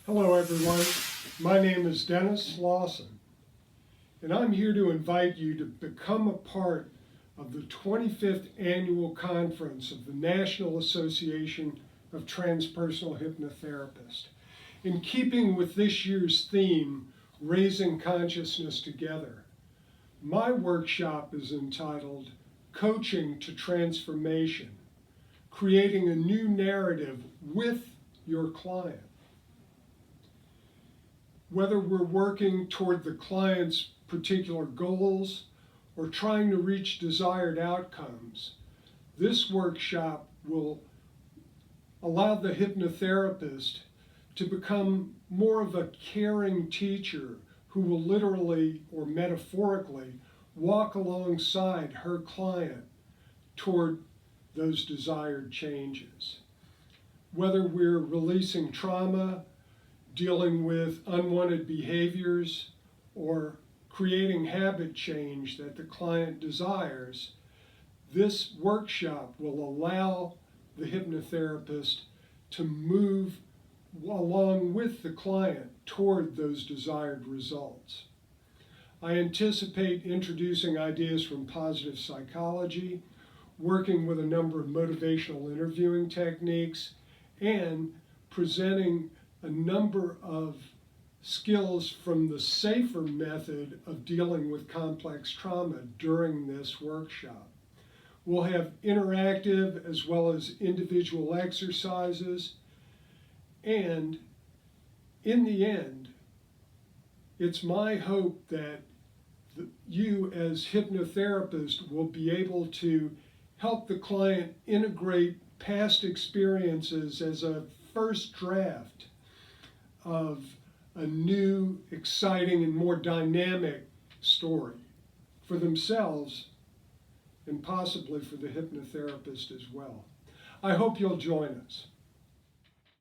Hello everyone, my name is Dennis Lawson, and I'm here to invite you to become a part of the 25th Annual Conference of the National Association of Transpersonal Hypnotherapists. In keeping with this year's theme, Raising Consciousness Together, my workshop is entitled Coaching to Transformation, Creating a New Narrative with Your Client. Whether we're working toward the client's particular goals or trying to reach desired outcomes, this workshop will allow the hypnotherapist to become more of a caring teacher who will literally or metaphorically walk alongside her client toward those desired changes. Whether we're releasing trauma, dealing with unwanted behaviors, or creating habit change that the client desires, this workshop will allow the hypnotherapist to move along with the client toward those desired results. I anticipate introducing ideas from positive psychology, working with a number of motivational interviewing techniques, and presenting a number of skills from the safer method of dealing with complex trauma during this workshop. We'll have interactive as well as individual exercises, and in the end, it's my hope that you as hypnotherapists will be able to help the client integrate past experiences as a first draft of a new, exciting, and more dynamic story for themselves and possibly for the hypnotherapist as well. I hope you'll join us.